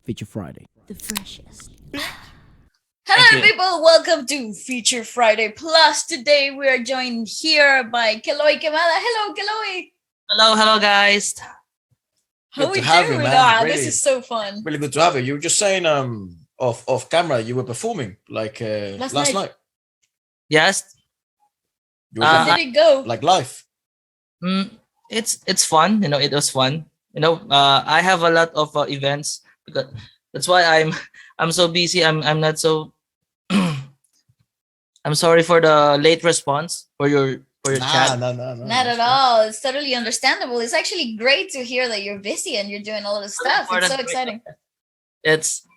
Feature Friday. The freshest. Thank Hello, you. people. Welcome to Feature Friday Plus. Today we are joined here by Caloy Quemada. Hello, Caloy. Hello, guys. How Good we to have you, doing? man. This Really, is so fun. really good to have you. You were just saying, off camera, you were performing like Last last night. night. Yes. You were How Uh, did it go? like live. mm, it's fun. It was fun. I have a lot of events because that's why I'm so busy. I'm not so. I'm sorry for the late response for your Nah, chat. no, no, no. Not at That's fine. all. It's totally understandable. It's actually great to hear that you're busy and you're doing all this The stuff. It's so important exciting. It's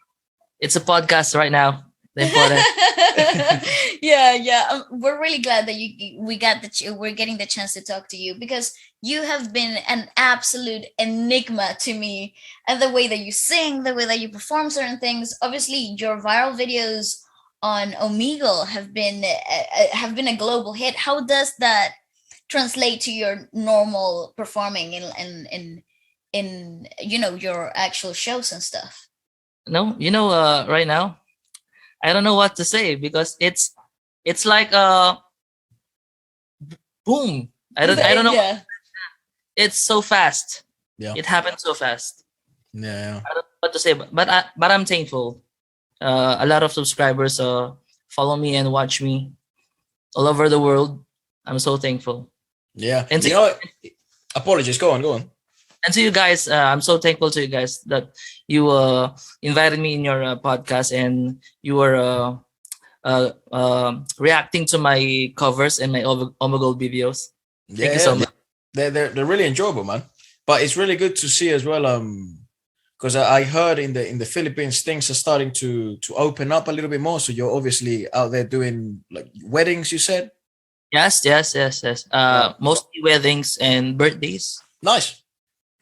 it's a podcast right now. The important. Yeah. We're really glad that we're getting the chance to talk to you because you have been an absolute enigma to me, and the way that you sing, the way that you perform certain things. Obviously, your viral videos on Omegle have been a global hit. How does that translate to your normal performing in your actual shows and stuff? No, right now I don't know what to say because it's like boom. I don't know. Yeah. It's so fast. Yeah, It happened so fast. yeah. I don't know what to say, but I'm thankful. A lot of subscribers follow me and watch me all over the world. I'm so thankful. Yeah. And You know, apologies. Go on, go on. and to you guys, I'm so thankful to you guys that you invited me in your podcast and you were reacting to my covers and my Omegle videos. Thank you Yeah, so much. they're really enjoyable, man. But it's really good to see as well. Because I heard in the Philippines things are starting to open up a little bit more. So you're obviously out there doing like weddings. You said Yes. yeah, Mostly weddings and birthdays, nice,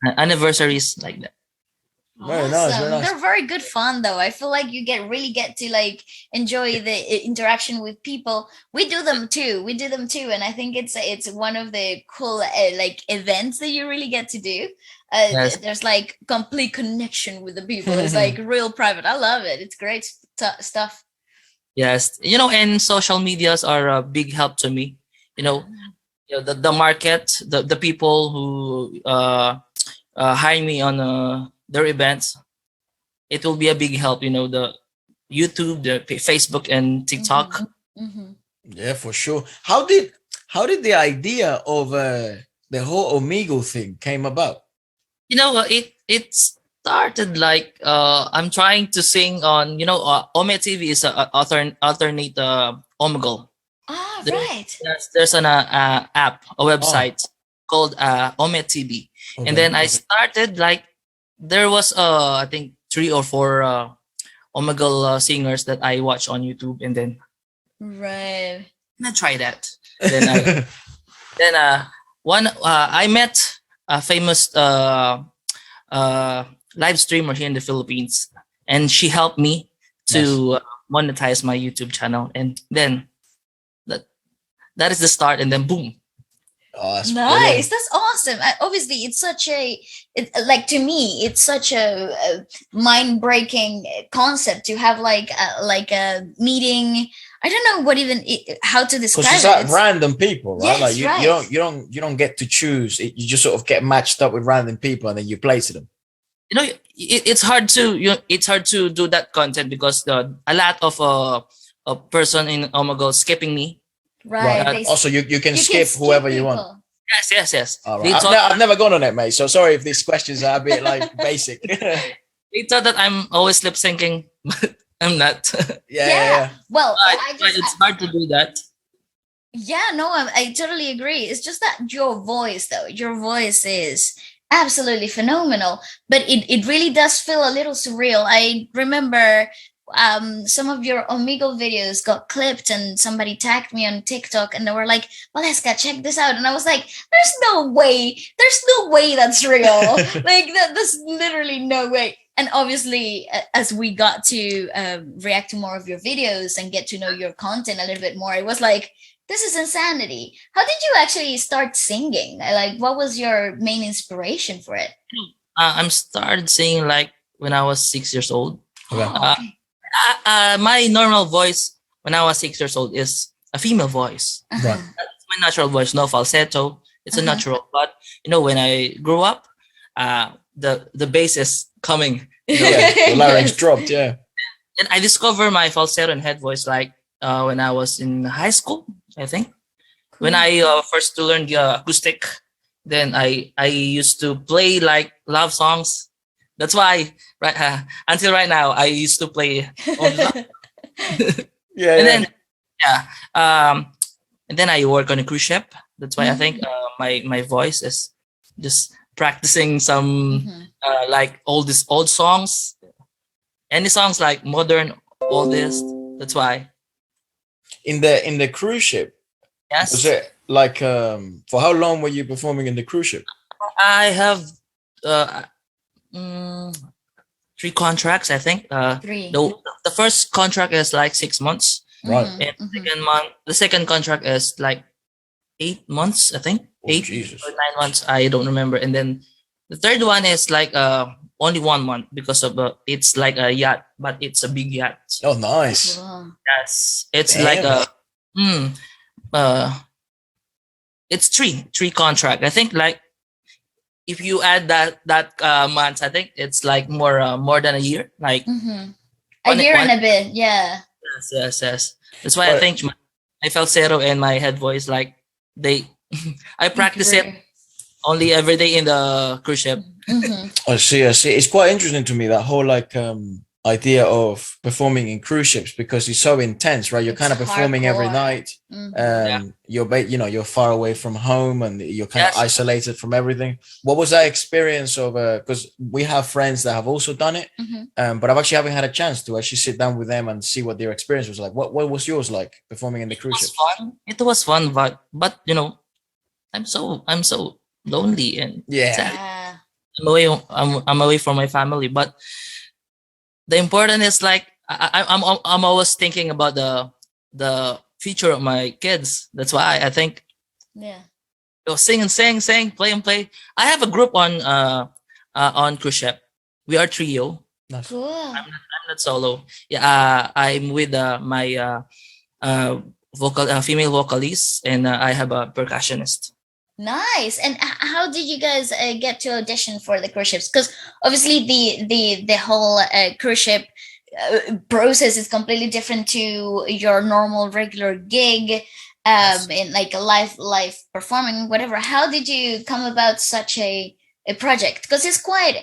anniversaries like that. very nice, very Awesome. nice. They're very good fun though. I feel like you really get to like enjoy the interaction with people. We do them too. And I think it's one of the cool like events that you really get to do. Yes. There's like complete connection with the people. It's like real private. I love it. It's great stuff. Yes, and social medias are a big help to me. You know, the market, the people who hire me on their events, it will be a big help. The YouTube, the Facebook, and TikTok. Hmm. Yeah, for sure. How did the idea of the whole Omegle thing came about? It started like I'm trying to sing on Ome TV is a alternate Omegle. Ah, There, right. there's an app, a Oh, website called Ome TV, and okay, then I okay. started like there was I think 3 or 4 Omegle singers that I watch on YouTube, and then Right. I try that. Then I then one I met a famous uh, live streamer here in the Philippines, and she helped me Nice. to monetize my YouTube channel, and then that that is the start, and then boom. Oh, that's Nice. brilliant. That's awesome. Obviously, like to me, it's such a mind-breaking concept to have like a meeting. I don't know how to Because describe it's it. like It's random people, right? Like yes, you right. don't get to choose. You just sort of get matched up with random people and then you play to them. It's hard to do that content because a lot of a person in Omegle skipping me. Right. Right. Uh, Also, you can You can skip skip whoever you want. people. yes. All They right. thought I've never gone on it, mate. So sorry if these questions are a bit like basic. yeah, they thought that I'm always lip syncing, but I'm not. yeah, Yeah. yeah. Well, It's hard to do that. yeah, no, I totally agree. It's just that your voice, though, your voice is absolutely phenomenal, but it really does feel a little surreal. I remember some of your Omegle videos got clipped and somebody tagged me on TikTok and they were like, Waleska, check this out. And I was like, there's no way that's real. Like there's literally no way. And obviously, as we got to react to more of your videos and get to know your content a little bit more, it was like, this is insanity. How did you actually start singing? Like, what was your main inspiration for it? I'm started seeing like when I was 6 years old. Okay. Oh, okay. My normal voice when I was 6 years old is a female voice. Right. Uh-huh. It's my natural voice, no falsetto. It's a Uh-huh. natural. But when I grew up, the bass is coming. Yeah. The larynx dropped. Yeah. And I discovered my falsetto and head voice like when I was in high school, I think. When I first to learn the acoustic, then I used to play like love songs. That's why until right now I used to play only love. Yeah. And Yeah. then yeah, um, and then I work on a cruise ship. That's why I think Mhm. my voice is just practicing some Mhm. like old songs, any songs like modern oldest. That's why In the cruise ship, was yes, it like for how long were you performing in the cruise ship? I have uh, mm, 3 contracts. I think Three. the first contract is like 6 months, Right. Mhm. and Mhm. the second contract is like 8 months. I think Oh, 8 Jesus. or 9 months. I don't remember. And then the third one is like only 1 month because of it's like a yacht, but it's a big yacht. Oh, nice. Cool. Yes, it's like Damn. hmm, uh, it's three contract. I think like if you add that months, I think it's like more than a year. Like Mhm. A one year one. and a bit. Yeah. Yes. That's why I But think my falsetto and my head voice like they I practice it Agree. only every day in the cruise ship. Mhm. I see. I see. It's quite interesting to me that whole like idea of performing in cruise ships because it's so intense, right? You're It's kind of performing every hardcore. night. Mhm. Yeah. You're far away from home and you're kind of Yes. isolated from everything. What was that experience of? Because we have friends that have also done it, Mhm. but I've actually haven't had a chance to actually sit down with them and see what their experience was like. What was yours like performing in the It cruise was ships? fun. It was fun, but I'm so lonely and Yeah. sad. Yeah. I'm away from my family. But the important is like I'm always thinking about the future of my kids. That's why I think Yeah. sing and sing, play and play. I have a group on cruise ship. We are trio. Nice. Cool. I'm not solo. Yeah, I'm with my female vocalist, and I have a percussionist. Nice. And how did you guys get to audition for the cruise ships? Because obviously the whole cruise ship process is completely different to your normal regular gig, Yes. in like a live performing whatever. How did you come about such a project? Because it's quite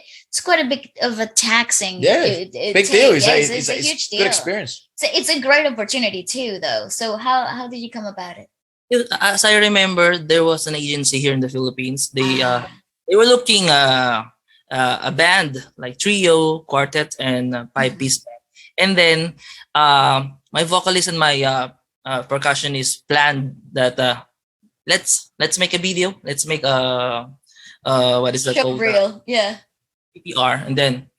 a bit of a taxing Yeah. Big deal. take. Yeah, it's a huge It's good deal. experience. It's a great opportunity too, though. So how did you come about it? As I remember, there was an agency here in the Philippines. Ah. They were looking a band like trio, quartet, and five Mhm. piece band. And then my vocalist and my percussionist planned that let's make a video. Let's make a what is that Show called? reel. Yeah. PPR, and then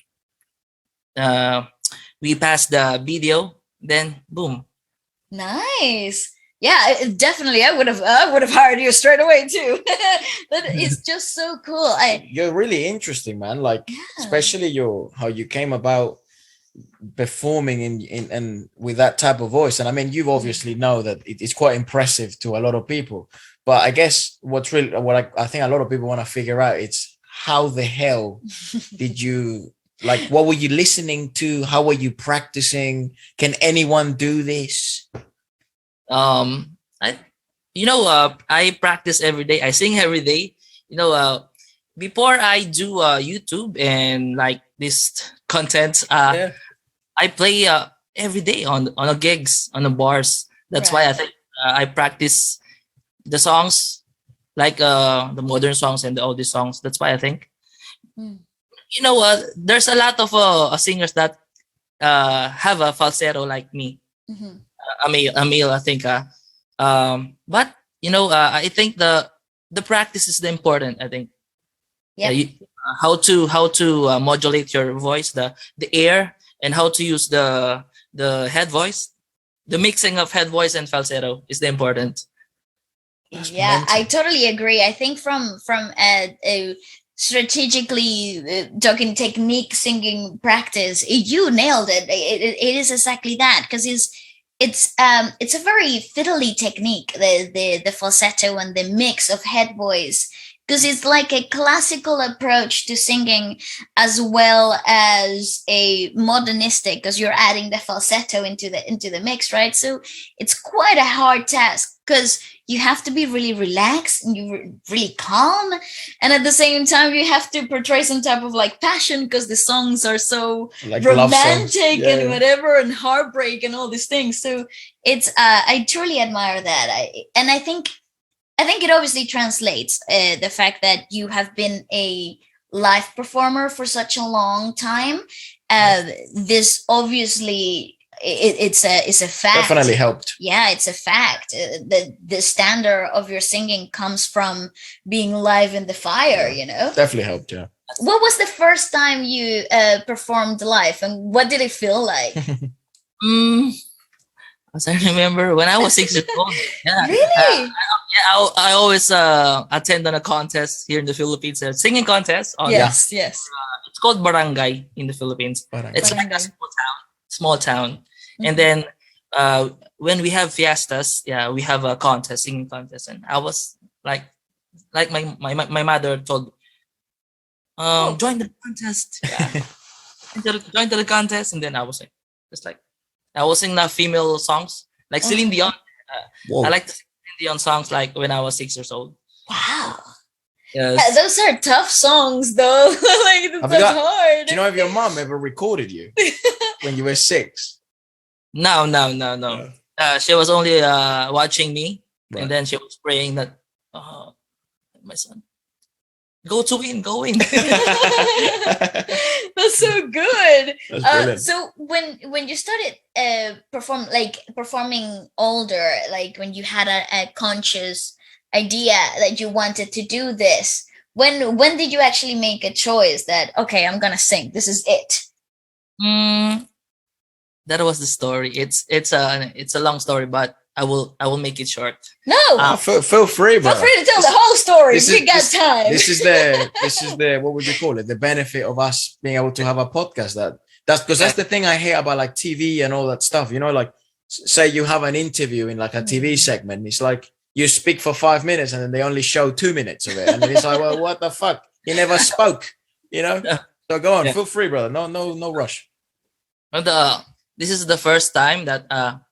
uh, we passed the video. Then boom. Nice. Yeah, definitely. I would have hired you straight away too. That is just so cool. You're really interesting, man. Like, Yeah. especially your how you came about performing in and with that type of voice. And I mean, you obviously know that it's quite impressive to a lot of people. But I guess I think a lot of people want to figure out it's how the hell did you like what were you listening to? How were you practicing? Can anyone do this? I I practice every day. I sing every day. Before I do YouTube and like this content, Yeah. I play every day on the gigs on the bars. That's why I Right. think I practice the songs like the modern songs and the oldie songs. That's why I think Mm. there's a lot of singers that have a falsetto like me. Mhm. Amil, I think. But I think the practice is the important. I think Yep. how to modulate your voice, the air, and how to use the head voice. The mixing of head voice and falsetto is the important. That's Yeah, I mental. totally agree. I think from strategically talking technique singing practice, you nailed it. It is exactly that, because it's a very fiddly technique, the falsetto and the mix of head voice, because it's like a classical approach to singing as well as a modernistic, because you're adding the falsetto into the mix, right? So it's quite a hard task, because you have to be really relaxed and really calm, and at the same time you have to portray some type of like passion, because the songs are so Like love songs. romantic Yeah, and yeah. whatever, and heartbreak and all these things. So it's I truly admire that. I think it obviously translates, the fact that you have been a live performer for such a long time. This obviously, it's a fact. Definitely helped. Yeah, it's a fact. The standard of your singing comes from being live in the fire. Definitely helped. Yeah. What was the first time you performed live, and what did it feel like? Mm, as I remember, when I was 6 years old, yeah, Really? I always attend on a contest here in the Philippines, a singing contest. Yes, yes. It's called barangay in the Philippines. Barangay. It's like a Barangay. small town. And Mhm. then when we have fiestas, yeah, we have a contest, singing contest, and I was like my mother told, Oh. join the contest, yeah, join to the contest, and then I was like, just like I was singing the female songs like Celine Dion. Whoa. I like to sing Celine Dion songs like when I was 6 years old. Wow. Yes. Those are tough songs, though. Like, Have you that's got- hard. Do you know if your mom ever recorded you when you were 6? No. No. She was only watching me, Right. and then she was praying that, my son, go in. That's so good. That's brilliant. So when you started performing older, like when you had a conscious idea that you wanted to do this, when did you actually make a choice that, okay, I'm gonna sing, this is it? That was the story. It's a long story, but I will make it short. No, Feel free, bro. feel free to tell the whole story. This We is- got time. This is the what would you call it? The benefit of us being able to have a podcast. That's because that's the thing I hear about like TV and all that stuff. Like say you have an interview in like a TV segment. It's like you speak for 5 minutes and then they only show 2 minutes of it, and then it's like, well, what the fuck? You never spoke. So go on, Yeah. feel free, brother. No rush. And this is the first time that,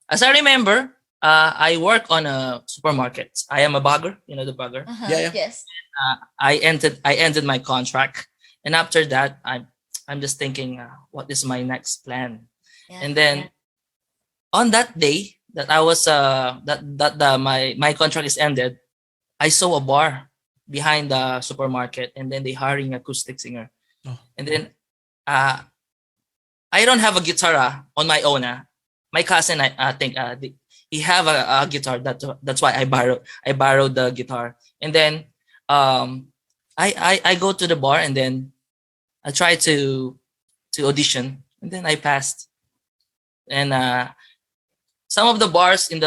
as I remember, I work on a supermarket. I am a bagger, the bagger. Uh-huh. Yeah. Yes. I ended my contract, and after that, I'm just thinking, what is my next plan? Yeah. And then on that day that I was my contract is ended, I saw a bar behind the supermarket, and then they hiring acoustic singer. Oh. And then I don't have a guitar on my own. My cousin, I think he have a guitar. That's why I borrowed the guitar. And then I go to the bar, and then I try to audition, and then I passed. And some of the bars in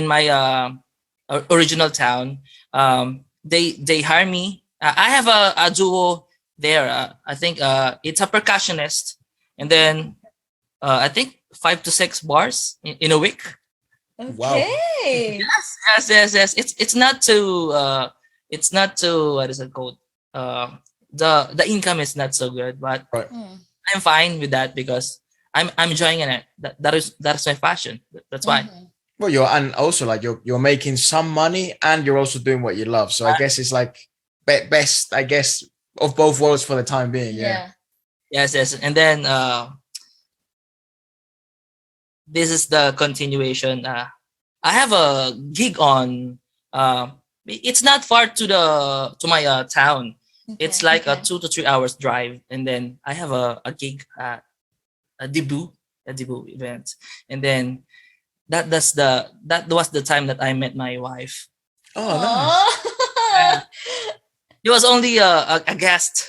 my original town, they hire me. I have a duo there. I think it's a percussionist, and then I think 5 to 6 bars in a week. Wow. Okay. Yes. It's not too what is it called? The income is not so good, but Right. I'm fine with that because I'm enjoying it. That's my passion. That's why. Mhm. Well, and also like you're making some money and you're also doing what you love. So I guess it's like best, I guess, of both worlds for the time being. Yeah. Yes. And then this is the continuation. I have a gig on. It's not far to my town. It's like a 2 to 3 hours drive, and then I have a gig at a debut event, and then that was the time that I met my wife. Oh, nice. Oh. He was only a guest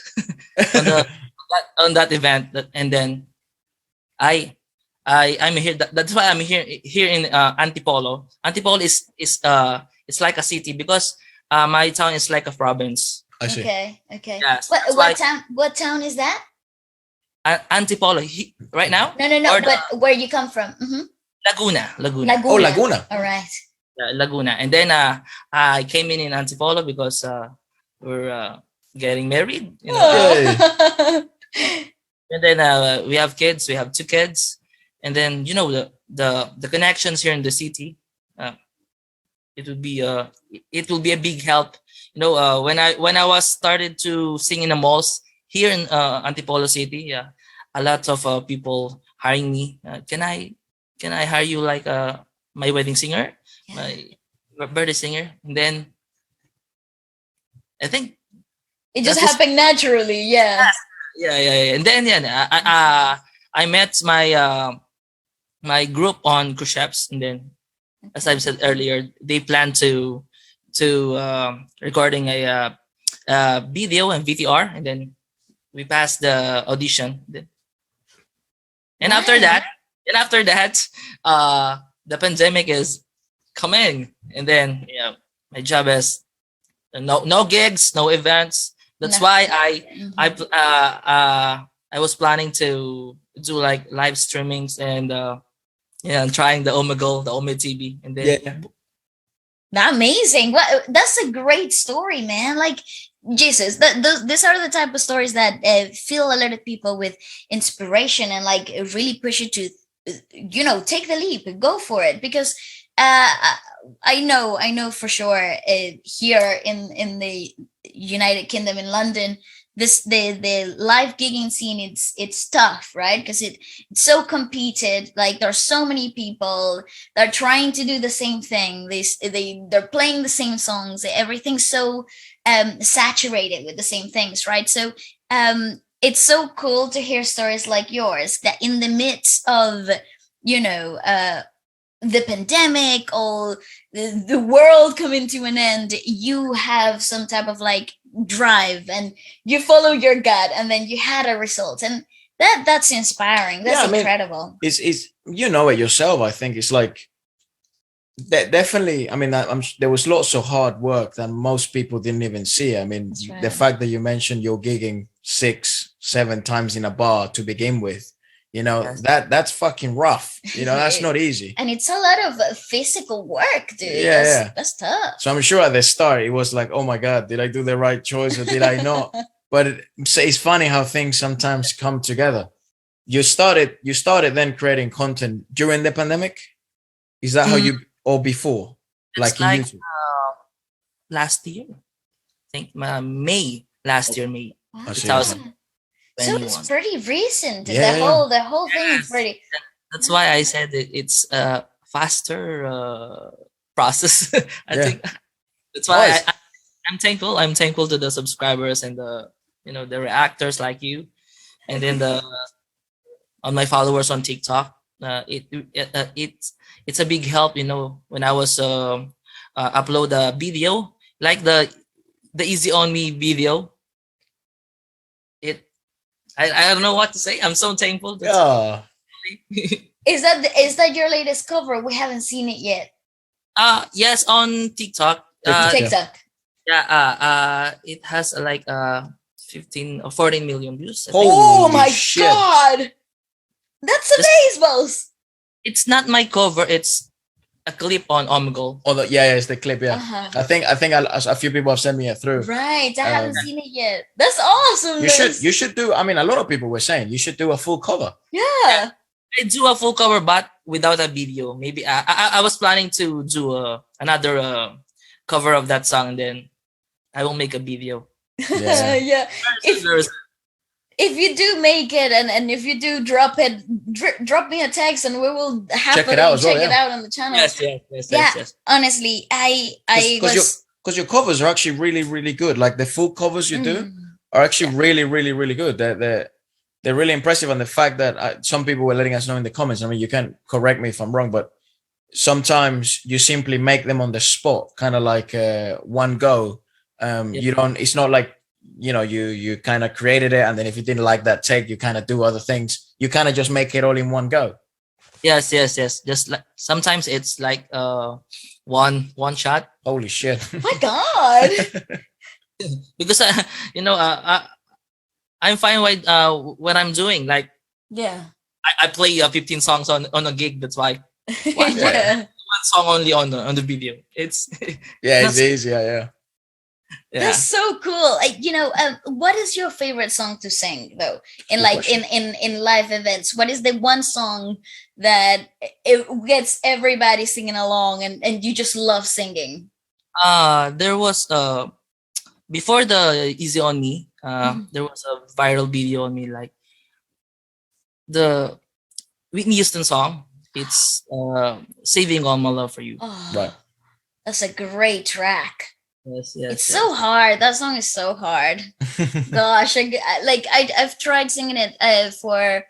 on that event, and then I'm here. That's why I'm here in Antipolo. Antipolo is it's like a city because my town is like a province. I see. Okay. Yes, What that's why what town? What town is that? Antipolo right now, No. or the But where you come from? Laguna. Oh, Laguna. Laguna. All right. Laguna. And then I came in Antipolo because we're getting married, you know. Yay. And then we have kids. We have two kids, and then you know the connections here in the city. Uh, it would be it will be a big help. You know, when I was started to sing in the malls here in Antipolo City, a lot of people hiring me. Can I hire you like my wedding singer, my birthday singer? And then I think It just that is happened naturally. Yeah. yeah. And then I met my my group on cruise ships, and then as I've said earlier, they plan to recording a video and VTR, and then we passed the audition. And after Right. that, the pandemic is coming, and then my job is no gigs, no events. That's No. why Mhm. I was planning to do like live streamings and and trying the Omegle, the Ome TV, and then Yeah. Amazing. What? That's a great story, man. Like Jesus, these are the type of stories that fill a lot of people with inspiration and like really push you to, take the leap, go for it. Because I know for sure here in the United Kingdom in London, the live gigging scene it's tough, right? Because it's so competed. Like there's so many people that are trying to do the same thing. They're playing the same songs. Everything's so saturated with the same things, right? So it's so cool to hear stories like yours that in the midst of you know the pandemic or the world coming to an end, you have some type of like drive and you follow your gut and then you had a result, and that's inspiring. That's Yeah, I mean, incredible. it's you know it yourself. I think it's like definitely. I mean, there was lots of hard work that most people didn't even see. I mean, That's the right. fact that you mentioned you're gigging 6, 7 times in a bar to begin with, yes, that's fucking rough. That's not easy. And it's a lot of physical work, dude. Yeah, yeah. That's tough. So I'm sure at the start it was like, oh my god, did I do the right choice or did I not? But it's funny how things sometimes come together. You started then creating content during the pandemic. Is that how Mm, you or before, it's like in like YouTube? last year. I think May last year, May I see. I see. Wow. So it's 2021. pretty recent. Yeah, yeah. The whole thing is Yes, pretty. that's why I said it's a faster process. I Yeah. think that's Oh, why it's, I'm thankful. I'm thankful to the subscribers and the reactors like you, and then the on my followers on TikTok. It's a big help. When I was upload a video like the Easy on Me video. It I don't know what to say. I'm so thankful. That's yeah. Is that your latest cover? We haven't seen it yet. yes, on TikTok. TikTok, yeah. TikTok. It has like 15 or 14 million views, I think. Oh Holy my shit. god! That's amazeballs. It's not my cover, it's a clip on Omegle. Oh, yeah, it's the clip. Yeah, Uh-huh. I think a few people have sent me it through. Right. I haven't Um, seen it yet. That's awesome. you should do. I mean, a lot of people were saying you should do a full cover. Yeah. I do a full cover, but without a video. Maybe I was planning to do another cover of that song, and then I will make a video. Yeah. Yeah. If you do make it and if you do drop it, drop me a text and we will happily it out as well, check it yeah. out on the channel. Yes. Honestly, I was Because your covers are actually really, really good. Like the full covers you do Mm. are actually really, really, really good. They're really impressive. And the fact that some people were letting us know in the comments. I mean, you can correct me if I'm wrong, but sometimes you simply make them on the spot, kind of like one go. You don't. It's not like you kind of created it, and then if you didn't like that take, you kind of do other things. You kind of just make it all in one go. Yes. Just like sometimes it's like one shot. Holy shit! my god. because you know, I'm fine with what I'm doing. Like Yeah. I play 15 songs on a gig. That's why Yeah, Yeah. one song only on the video. It's yeah, not it's so, easy. Yeah, That's yeah. so cool. What is your favorite song to sing though? In good like question. in live events, what is the one song that it gets everybody singing along and you just love singing? There was before the Easy on Me. Mhm. There was a viral video on me, like the Whitney Houston song. It's "Saving All My Love for You." Right. Oh, that's a great track. Yes, It's yes, so yes. hard. That song is so hard. Gosh, I've tried singing it for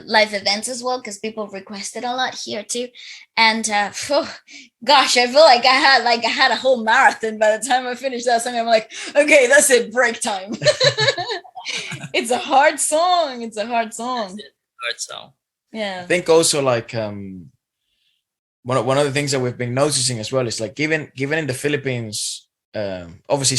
live events as well because people requested a lot here too, and gosh, I feel like I had a whole marathon by the time I finished that song. I'm like, okay, that's it, break time. It's a hard song. It's a hard That's song. it. Hard song. I Yeah. think also like one of the things that we've been noticing as well is like given in the Philippines, obviously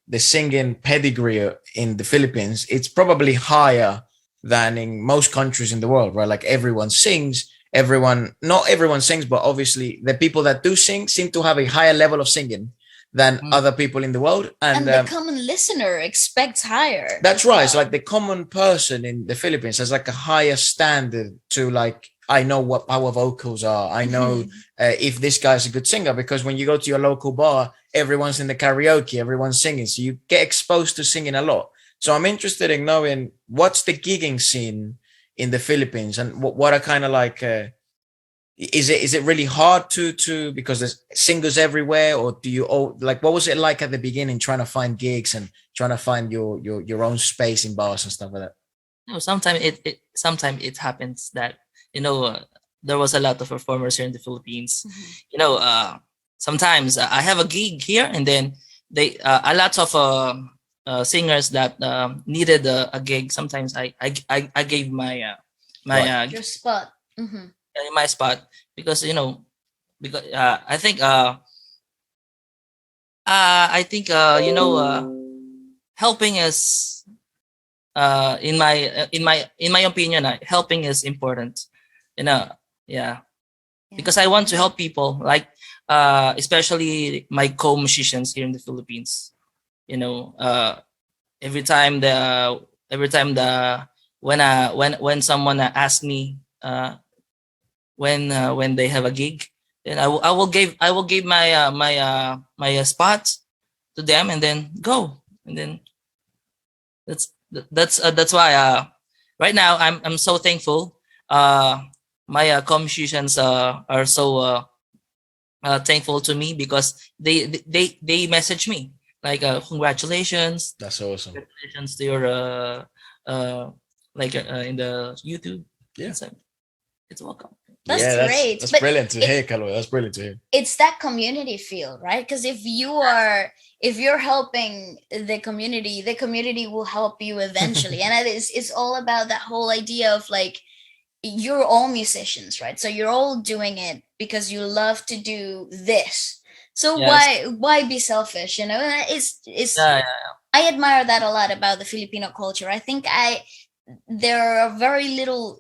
the singing pedigree in the Philippines, it's probably higher than in most countries in the world, right? Like everyone sings, not everyone sings, but obviously the people that do sing seem to have a higher level of singing than Mm. other people in the world, and And the common listener expects higher that's as right. So well. like the common person in the Philippines has like a higher standard to like I know what our vocals are. I know Mhm. if this guy's a good singer because when you go to your local bar, everyone's in the karaoke, everyone's singing, so you get exposed to singing a lot. So I'm interested in knowing what's the gigging scene in the Philippines and what are kind of like is it really hard to because there's singers everywhere or do you all like what was it like at the beginning trying to find gigs and trying to find your own space in bars and stuff like that? You know, sometimes it happens that you know there was a lot of performers here in the Philippines. Mhm. You know, sometimes I have a gig here, and then they a lot of singers that needed a gig. Sometimes I gave my Right. Your spot. Hmm. my spot because you know because I think you know helping is in my opinion helping is important, you know. Yeah, Yeah. because I want to help people, like especially my co-musicians here in the Philippines, you know. Every time the when someone asks me when they have a gig, then I will give my spot to them and then go, and then that's why right now I'm so thankful. My co-musicians are so thankful to me because they message me like That's awesome. congratulations to your uh in the YouTube. Yeah. So it's welcome. That's Yeah, that's great. that's But brilliant to it hear, Caloy. That's brilliant to hear. it's that community feel, right? Because if you're helping the community will help you eventually. And it's all about that whole idea of like you're all musicians, right? So you're all doing it because you love to do this. So Yes. why be selfish? It's Yeah, yeah. I admire that a lot about the Filipino culture. I think I there are very little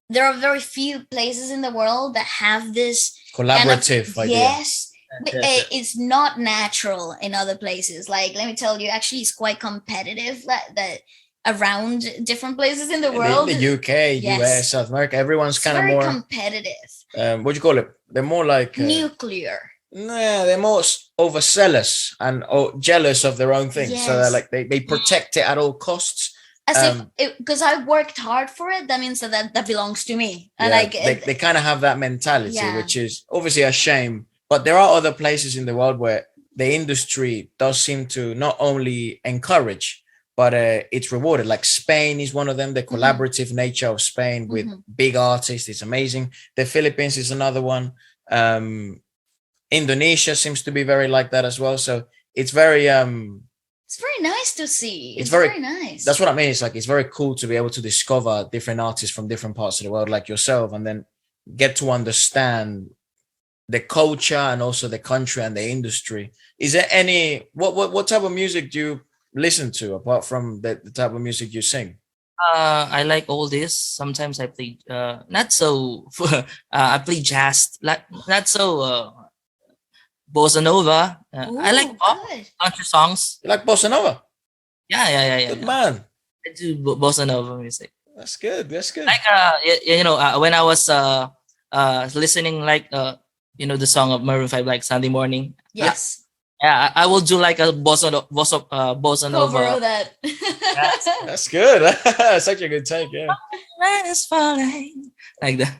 there are very few places in the world that have this kind of Collaborative idea. yes, Yes, but yes, yes. it's not natural in other places. Like let me tell you, actually it's quite competitive that around different places in the In world. the UK, US, Yes, South America, everyone's it's kind of very more competitive. what do you call it? They're more like Nuclear. nah, they're more overzealous and jealous of their own thing. So they're Yes. like they protect it at all costs. As if Um, because I worked hard for it, that means that belongs to me. And yeah, like they kind of have that mentality, yeah. which is obviously a shame. But there are other places in the world where the industry does seem to not only encourage, but it's rewarded. Like Spain is one of them. The Mhm. collaborative nature of Spain with Mhm. big artists is amazing. The Philippines is another one. Um, Indonesia seems to be very like that as well. So it's very It's very nice to see. it's It's very very that's nice. what I mean. It's like it's very cool to be able to discover different artists from different parts of the world like yourself and then get to understand the culture and also the country and the industry. Is there any what type of music do you listen to apart from the type of music you sing? I like all this. Sometimes I play not so I play jazz, like not so bossa nova. I like Ooh, pop good. country songs. You like bossa nova? Yeah, Good yeah. man. I do bossa nova music. That's good. That's good. Like when I was listening like the song of Maroon 5 like Sunday morning. Yes. Yeah, I will do like a bossa Cover nova. of that. Yes. That's good. Such a good take. Yeah. Rain is falling like that.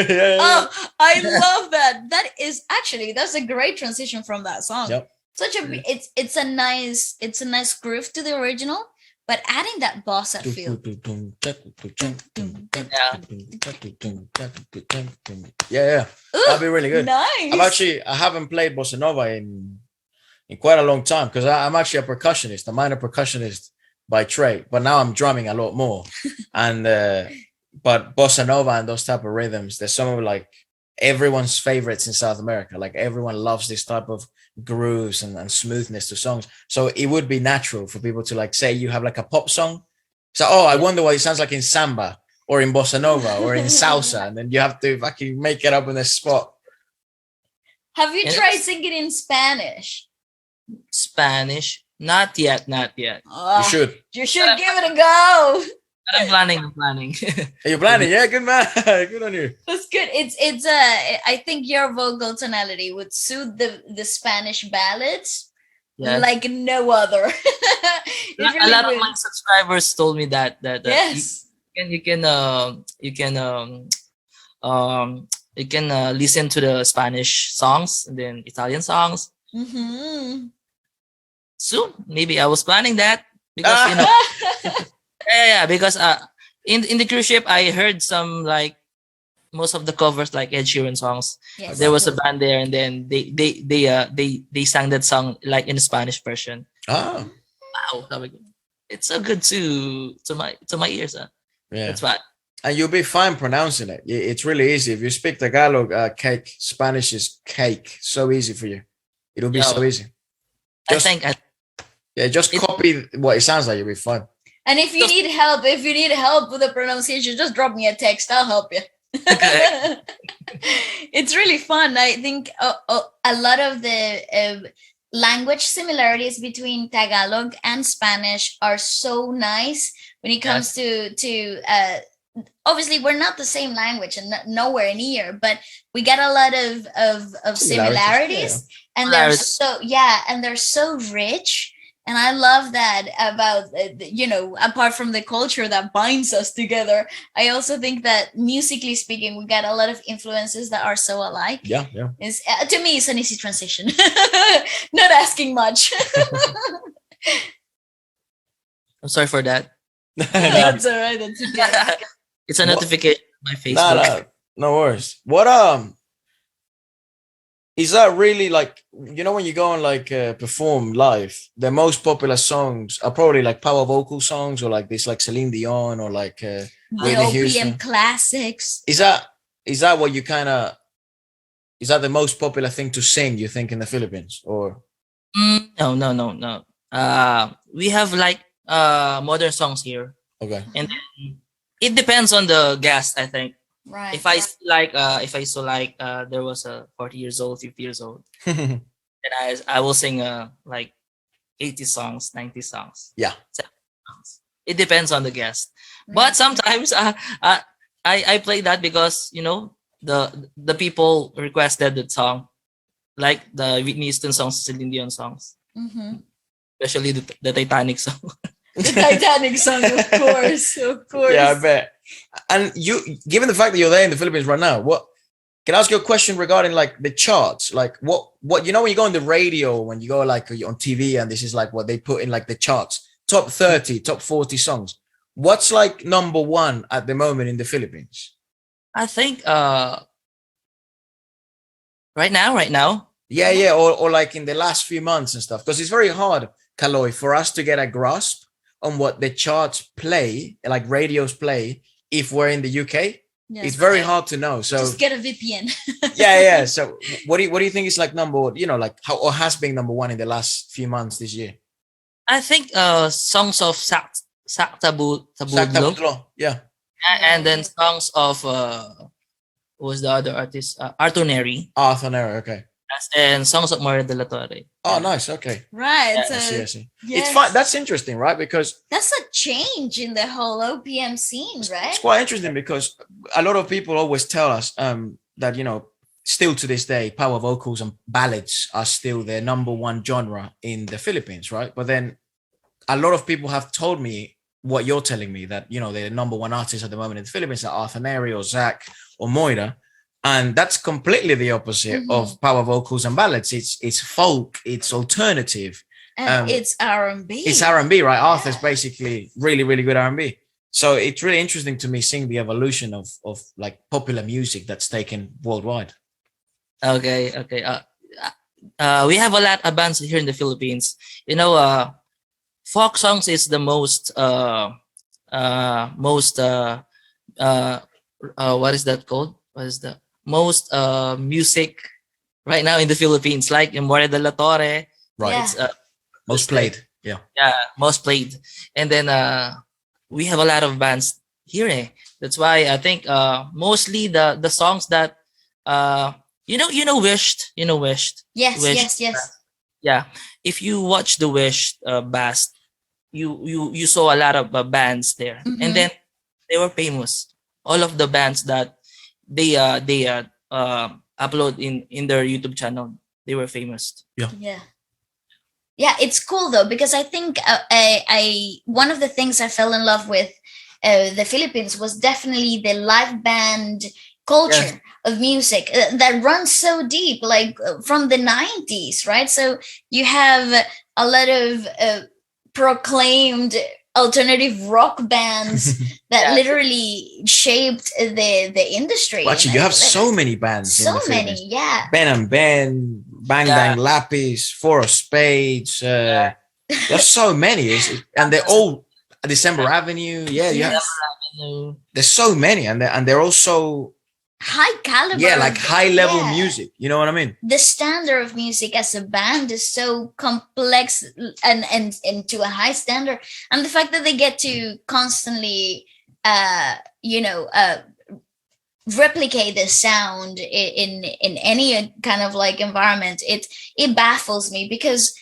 Yeah. Oh, I love that. That's a great transition from that song. Yep. Such a it's a nice groove to the original, but adding that bossa feel. Yeah. Ooh, That'd be really good. nice. I haven't played bossa nova in quite a long time because I'm actually a percussionist. I'm a percussionist by trade, but now I'm drumming a lot more. And but bossa nova and those type of rhythms, they're some of like everyone's favorites in South America. Like everyone loves this type of grooves and smoothness to songs. So it would be natural for people to like say you have like a pop song. So I wonder what it sounds like in samba or in bossa nova or in salsa, and then you have to fucking make it up on the spot. Have you And tried singing in Spanish? Spanish, not yet. You Oh, should. you should give it a go. But I'm planning. Are you planning? Yeah, good man. Good on you. That's good. I think your vocal tonality would suit the Spanish ballads Yeah. like no other. It A really lot of would. my subscribers told me that Yes. you can listen to the Spanish songs and then Italian songs Mm-hmm. soon. Maybe I was planning that because because in the cruise ship I heard some like most of the covers like Ed Sheeran songs. Yes. There was a band there and then they sang that song like in the Spanish version. Ah, Wow, sabi ko, it's so good to my ears. yeah. It's fine. And you'll be fine pronouncing it. It's really easy. If you speak Tagalog, cake, Spanish is cake. So easy for you. It'll be so easy. Just, just it- copy what it sounds like. You'll be fine. And if you need help with the pronunciation, just drop me a text. I'll help you. It's really fun. I think a lot of the language similarities between Tagalog and Spanish are so nice when it comes to obviously we're not the same language and nowhere near, but we get a lot of similarities, and they're so rich. And I love that about, apart from the culture that binds us together, I also think that musically speaking, we got a lot of influences that are so alike. Yeah. It's, to me, it's an easy transition. Not asking much. I'm sorry for that. That's all right. That's okay. It's a notification on my Facebook. No worries. What is that really like? When you go and like perform live, the most popular songs are probably like power vocal songs or like this, like Celine Dion or like The Whitney Houston. OPM classics. Is that what you kind of? Is that the most popular thing to sing? You think in the Philippines or? No. We have like modern songs here, Okay. and then it depends on the guest. I think Right. if I saw like there was a 40 years old, 50 years old, then I will sing like 80 songs, 90 songs. Yeah. 70 songs. It depends on the guest, but sometimes I play that because the people requested the song, like the Whitney Houston songs, Celine Dion songs, Mhm. especially the Titanic song. The Titanic song, of course. Yeah, I bet. And given the fact that you're there in the Philippines right now, can I ask you a question regarding like the charts? Like what when you go on the radio, when you go like on TV, and this is like what they put in like the charts, top 30, top 40 songs. What's like number one at the moment in the Philippines? I think right now. Yeah, or like in the last few months and stuff, because it's very hard, Caloy, for us to get a grasp on what the charts play, like radios play, if we're in the UK. Yeah. It's very hard to know. So Just get a VPN. yeah. So what do you think is like number, like how, or has been number one in the last few months this year? I think songs of Sak Tabudlo, Tabutlo. Yeah. and then songs of who was the other artist? Arthur Neri, Arthur Nero. Okay. and songs of Maria de la Torre. Oh, Yeah. nice. Okay. Right. Yeah, So I see. It's yes. fine. That's interesting, right? Because That's a change in the whole OPM scene, right? it's quite interesting because a lot of people always tell us that still to this day, power vocals and ballads are still their number one genre in the Philippines, right? But then a lot of people have told me what you're telling me, that the number one artists at the moment in the Philippines are Arthur Neri or Zach or Moira, and that's completely the opposite of power vocals and ballads. It's folk, it's alternative, And it's R&B. it's R&B, right? Yeah. Arthur's basically really, really good R&B. So it's really interesting to me seeing the evolution of like popular music that's taken worldwide. Okay. We have a lot of bands here in the Philippines. Folk songs is the most what is that called? What is the most music right now in the Philippines? Like in Maria de la Torre, Right. Yeah. it's Most played. Yeah. most played, and then we have a lot of bands here. That's why I think mostly the songs that Wished, Yes, Wish. yes. Yeah, if you watch the Wish Bast, you saw a lot of bands there, and then they were famous. All of the bands that they upload in their YouTube channel, they were famous. Yeah, it's cool though, because I think I one of the things I fell in love with the Philippines was definitely the live band culture of music that runs so deep, like from the 90s, right? So you have a lot of proclaimed alternative rock bands that literally shaped the industry. Well, actually, you have so many bands. So in the many, Philippines. yeah. Ben and Ben, Bang Bang Lapis, Four of Spades. There's so many, and they're all December Avenue. Yeah. There's so many, and they're also High caliber. yeah, like high level music. You know what I mean? The standard of music as a band is so complex and to a high standard, and the fact that they get to constantly replicate the sound in any kind of like environment, it baffles me, because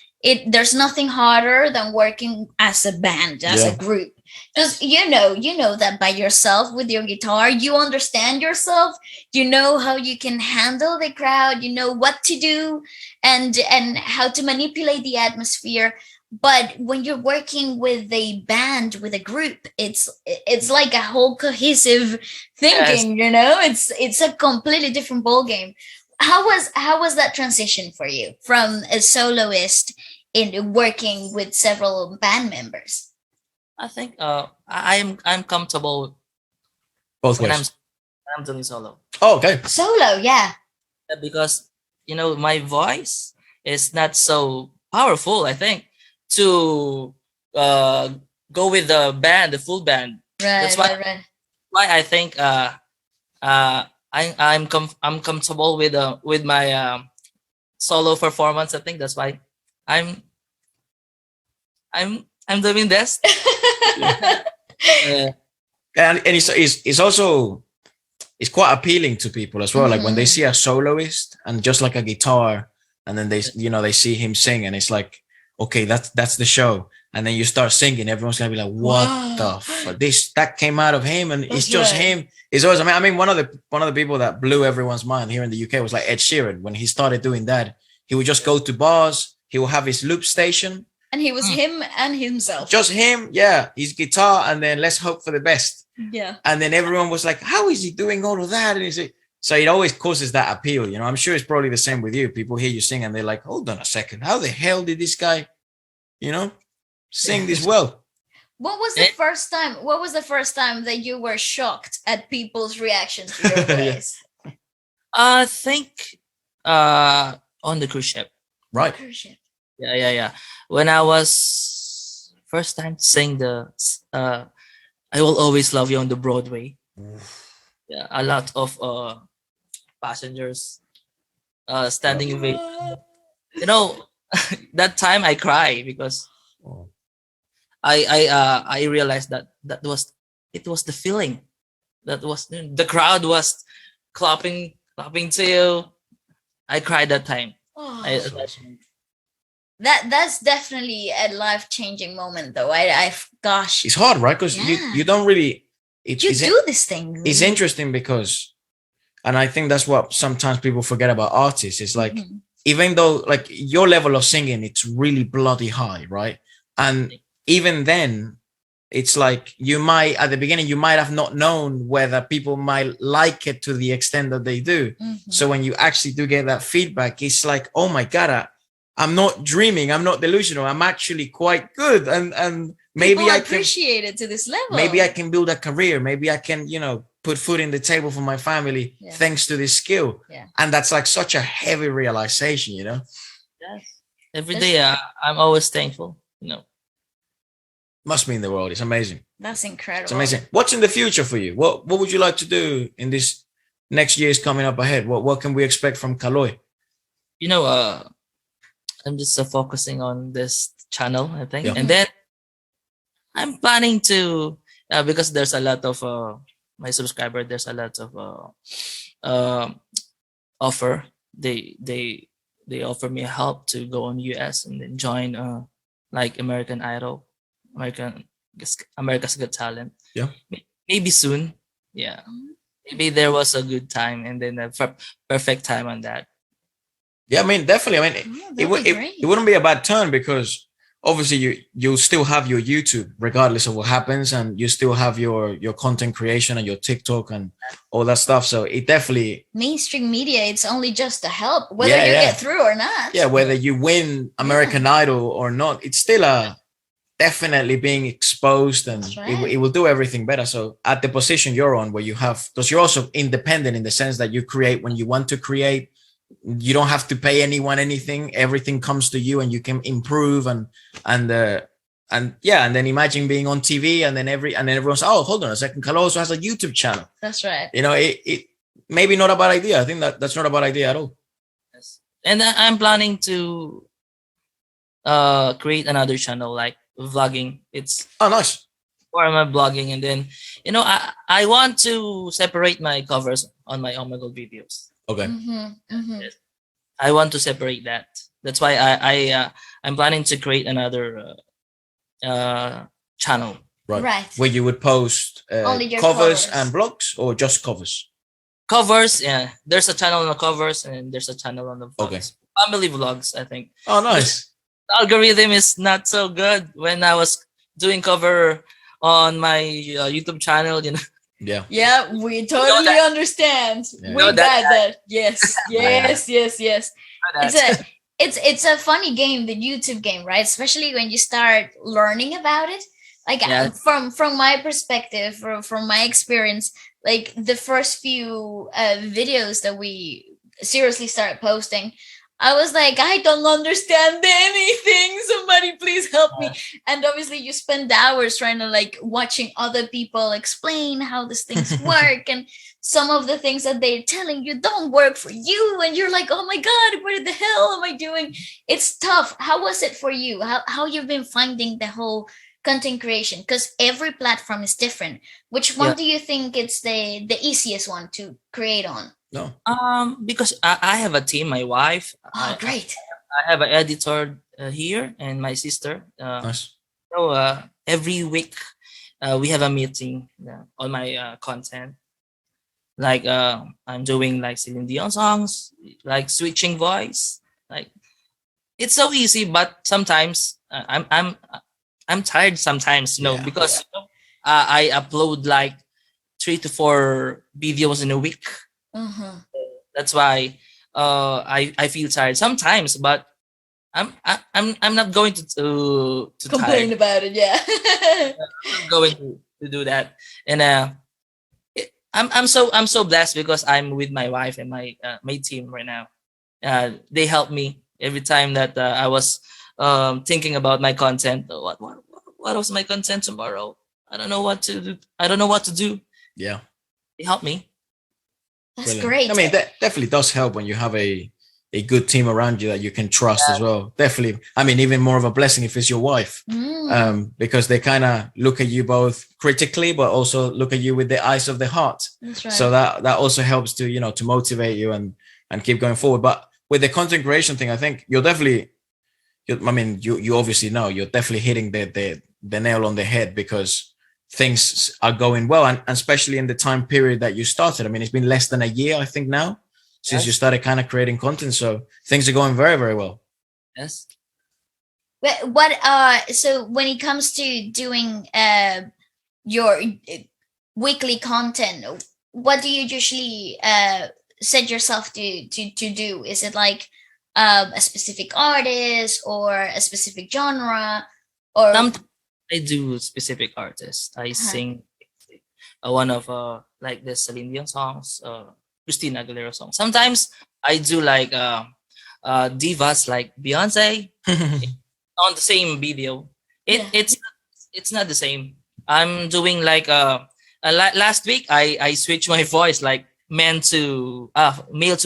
there's nothing harder than working as a band, as a group. Because you know that by yourself with your guitar, you understand yourself, you know how you can handle the crowd, you know what to do and how to manipulate the atmosphere. But when you're working with a band, with a group, it's like a whole cohesive thinking. It's a completely different ball game. How was that transition for you from a soloist in working with several band members? I think I'm comfortable Both when ways. I'm doing solo. Oh, okay. Solo, yeah. Because my voice is not so powerful, I think, to go with the band, the full band. That's why I think I'm comfortable with my solo performance. I think that's why I'm doing this. And it's also it's quite appealing to people as well. Like when they see a soloist and just like a guitar, and then they see him sing, and it's like, okay, that's the show. And then you start singing, everyone's gonna be like, what the fuck? That came out of him, and it's just him. It's always, I mean, one of the people that blew everyone's mind here in the UK was like Ed Sheeran. When he started doing that, he would just go to bars, he will have his loop station. And he was him and himself. Just him, his guitar, and then let's hope for the best. Yeah. And then everyone was like, how is he doing all of that? And so it always causes that appeal. I'm sure it's probably the same with you. People hear you sing and they're like, hold on a second. How the hell did this guy, sing this well? What was the first time that you were shocked at people's reactions to your voice? I think on the cruise ship. Right. Cruise ship. Yeah. When I was first time sing the I Will Always Love You on the Broadway. Yeah, a lot of passengers standing in wait. You know, that time I cry because Oh. I realized that it was the feeling that was the crowd was clapping to you. I cried that time. I, Oh, That's awesome. that's definitely a life changing moment, though. Gosh, It's hard, right? Because yeah, you don't really. you do this thing It's really. interesting because, and I think that's what sometimes people forget about artists. It's like Mhm. even though like your level of singing, it's really bloody high, right? And even then, it's like you might at the beginning you might have not known whether people might like it to the extent that they do. So Mhm. when you actually do get that feedback, it's like, oh my god, I'm not dreaming, I'm not delusional, I'm actually quite good, and People appreciate it to this maybe I level. can build a career, maybe I can, put food in the table for my family Yeah. thanks to this skill. Yeah. And that's like such a heavy realization. yes, every That's day I'm always thankful. Must mean the world. It's amazing. that's It's incredible. amazing. What's in the future for you? What would you like to do in this next year's coming up ahead? What can we expect from Caloy? You know, I'm just focusing on this channel, I think, Yeah. and then I'm planning to because there's a lot of my subscriber. There's a lot of uh, offer. They offer me help to go on US and then join like American Idol, America's Got Talent. Yeah. Maybe soon. Yeah. Maybe there was a good time and then a perfect time on that. Yeah, I mean, definitely. I mean, That'd be great. it wouldn't be a bad turn because obviously you'll still have your YouTube regardless of what happens, and you still have your content creation and your TikTok and all that stuff. So it definitely, Mainstream media, it's only just to help, whether yeah, you yeah, get through or not. yeah. Whether you win American Idol or not, it's still a definitely being exposed, and That's it right. will do everything better. So at the position you're on, where you have, because you're also independent in the sense that you create when you want to create, you don't have to pay anyone anything, everything comes to you and you can improve, and yeah, and then imagine being on TV, and then everyone's, oh, hold on a second, Calo also has a YouTube channel. That's right. It maybe not a bad idea. I think that's not a bad idea at all. Yes. And I'm planning to create another channel like vlogging. It's Oh, nice. for my blogging, and then I want to separate my covers on my Omegle videos. Okay. Yes. I want to separate that. That's why I'm planning to create another channel. Right. Where you would post Only your covers covers. and blogs, or just covers? Covers, yeah. There's a channel on the covers and there's a channel on the vlogs. Okay. Family vlogs, I think. Oh, nice. The algorithm is not so good when I was doing cover on my YouTube channel. Yeah. Yeah, we totally understand. Yeah. We Know got that- that. Yes, yes, yes, yes. That- It's a funny game, the YouTube game, right? Especially when you start learning about it. Like Yeah. from my perspective, from my experience, like the first few videos that we seriously started posting, I was like, I don't understand anything. Somebody please help me. And obviously you spend hours trying to like watching other people explain how these things work, and some of the things that they're telling you don't work for you, and you're like, oh my god, what the hell am I doing? It's tough. How was it for you? How you've been finding the whole content creation? Because every platform is different. Which one Yeah. do you think it's the easiest one to create on? No. Because I have a team, my wife. Oh, great. I have an editor here and my sister. Nice. So every week we have a meeting on my content. Like I'm doing like Celine Dion songs, like switching voice. Like it's so easy, but sometimes I'm tired sometimes, Yeah. because I upload like 3 to 4 videos in a week. That's why I feel tired sometimes, but I'm not going to Complain tired. about it, yeah. I'm going to do that, and I'm so blessed because I'm with my wife and my team right now. They help me every time that I was thinking about my content. What was my content tomorrow? I don't know what to do. I don't know what to do. Yeah. They help me. That's Brilliant. great. I mean, that definitely does help when you have a good team around you that you can trust as well. Definitely. I mean, even more of a blessing if it's your wife, because they kind of look at you both critically, but also look at you with the eyes of the heart. That's right. So that also helps to, to motivate you and keep going forward. But with the content creation thing, I think you're definitely, I mean, you obviously know you're definitely hitting the nail on the head, because things are going well, and especially in the time period that you started. I mean, it's been less than a year, I think, now since you started kind of creating content. So things are going very, very well. Yes. So when it comes to doing your weekly content, what do you usually set yourself to do? Is it like a specific artist or a specific genre, or Sometimes I do specific artists. I sing one of like the Celine Dion songs, Christina Aguilera songs. Sometimes I do like divas like Beyonce on the same video. It's not the same. I'm doing like last week I switched my voice like male to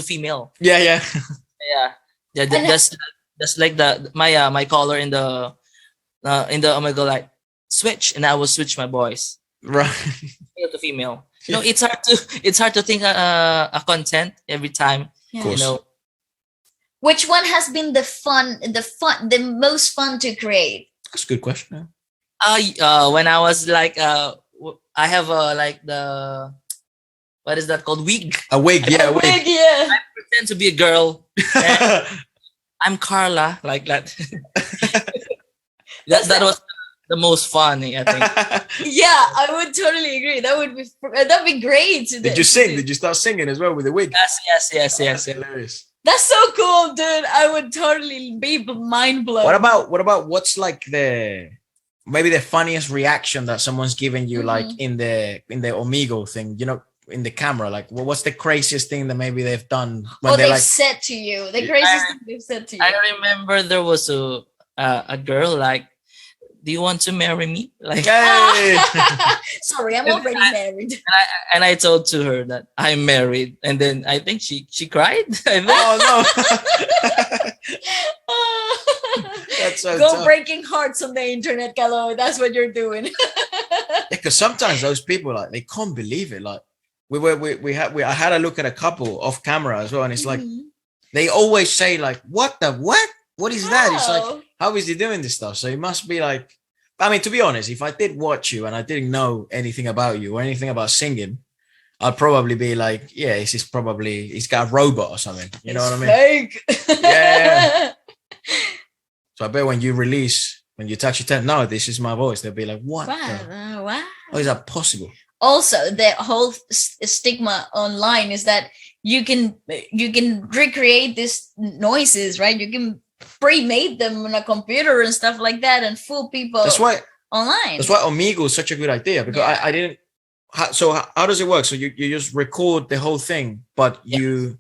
female. Yeah. Yeah. That's like my color in the Omegle, like switch, and I will switch my voice Right. male to female. It's hard to think a content every time. Yeah. Of course. Which one has been the most fun to create? That's a good question. When I was like I have like the, what is that called, wig. A wig, yeah, a wig. Yeah. I pretend to be a girl. I'm Carla, like that. that was the most funny, I think. Yeah, I would totally agree. That'd be great. Did you sing? Did you start singing as well with the wig? Yes. That's hilarious. That's so cool, dude. I would totally be mind blown. What about what's like maybe the funniest reaction that someone's given you, like in the Omegle thing, in the camera? Like, what's the craziest thing that maybe they've done when they've like said to you? The craziest thing they've said to you. I remember there was a girl like, do you want to marry me? Like, hey! Sorry, I'm already married. And I told to her that I'm married, and then I think she cried. I think. Oh no. That's so Go tough. breaking hearts on the internet, Caloy. That's what you're doing. Because sometimes those people, like, they can't believe it. Like, I had a look at a couple off camera as well, and it's like they always say like, what is that? It's like, how is he doing this stuff? So it must be like, I mean, to be honest, if I did watch you and I didn't know anything about you or anything about singing, I'd probably be like, yeah, he's got a robot or something. You know what I mean? Fake. Yeah. So I bet when you touch your tent, no, this is my voice, they'll be like, what? Wow. How is that possible? Also, the whole stigma online is that you can recreate these noises, right? You can pre-made them on a computer and stuff like that and fool people. That's why online. That's why Omegle is such a good idea, because I didn't. So how does it work? So you just record the whole thing, but you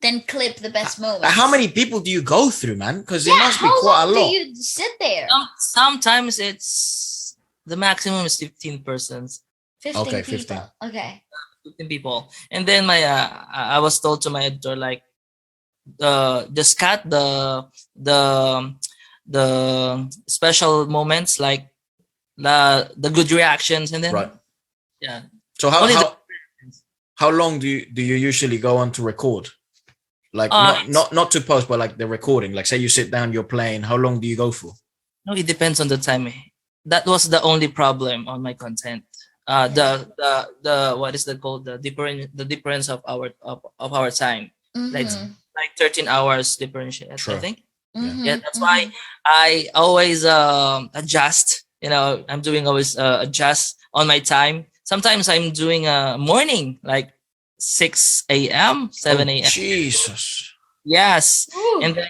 then clip the best moments. How many people do you go through, man? Because it must be how quite long a lot. do you sit there? Sometimes it's the maximum is 15 persons. 15 Okay, people. 15. Okay. 15 people, and then I was told to my editor like, just cut the special moments, like the good reactions, and then Right. Yeah. So how long do you usually go on to record? Like not to post, but like the recording. Like say you sit down, you're playing. How long do you go for? No, it depends on the time. That was the only problem on my content. The what is that called? The difference of our time. Like 13 hours difference, I think. Yeah, that's why I always adjust. I'm doing always adjust on my time. Sometimes I'm doing morning, like 6 a.m., 7 a.m. Jesus. Yes. Ooh. And then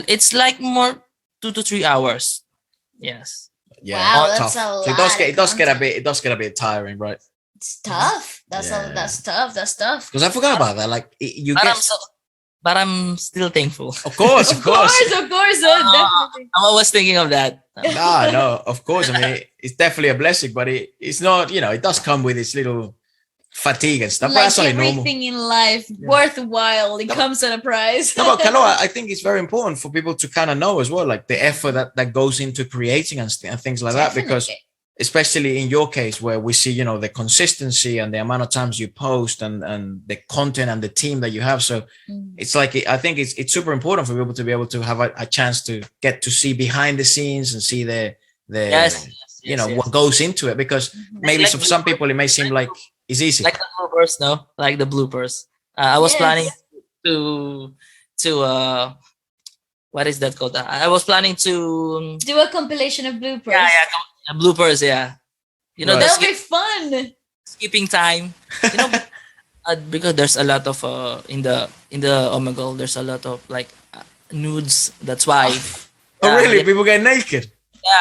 it's like more 2 to 3 hours. Yes. Yeah. Wow, tough. that's a So lot. it does get a bit tiring, right? It's tough. That's tough. That's tough. Because I forgot about that. Like But I'm still thankful. Of course. Of course, definitely. I'm always thinking of that. No, of course. I mean, it's definitely a blessing, but it's not. It does come with its little fatigue and stuff. But Like that's only normal. everything in life worthwhile, it comes at a price. No, but Caloy, I think it's very important for people to kind of know as well, like the effort that goes into creating and things like that, because Definitely. especially in your case where we see, you know, the consistency and the amount of times you post and the content and the team that you have. So Mm. it's like, I think it's super important for people to be able to have a chance to get to see behind the scenes and see the Yes, you yes, know, yes. what goes into it, because Mhm. maybe Like for some people it may seem like it's easy. like the bloopers, no, like the bloopers. I was planning Yes. to what is that called? I was planning to Do a compilation of bloopers. bloopers. Yeah, you know, Right. the That'll be fun. skipping time. You know, because there's a lot of in the Omegle, there's a lot of like nudes. That's why. Oh, Yeah, really? yeah, People get naked?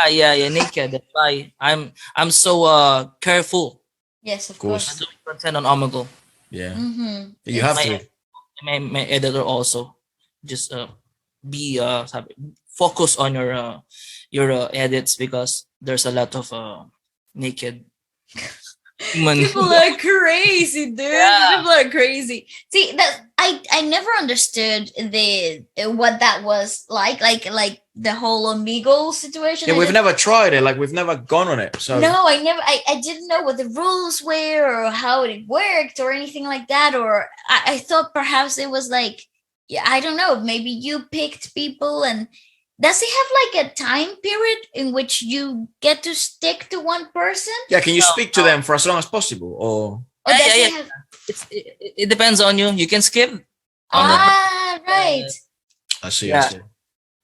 yeah, naked. That's why I'm so careful Yes, of course. course. doing content on Omegle. Yeah. Mm-hmm. You have my, to. my editor also just be focus on your edits, because there's a lot of naked human. People are crazy, dude. Yeah. People are crazy. See, that I never understood the what that was like the whole Omegle situation. Yeah, I we've didn't- never tried it. Like we've never gone on it. So No, I didn't know what the rules were or how it worked or anything like that. Or I thought perhaps it was like, yeah, I don't know, maybe you picked people. And does it have like a time period in which you get to stick to one person? yeah, can you No, speak to no. them for as long as possible? Or Or does Yeah. it have It depends on you. You can skip on right. I see, Yeah. I see.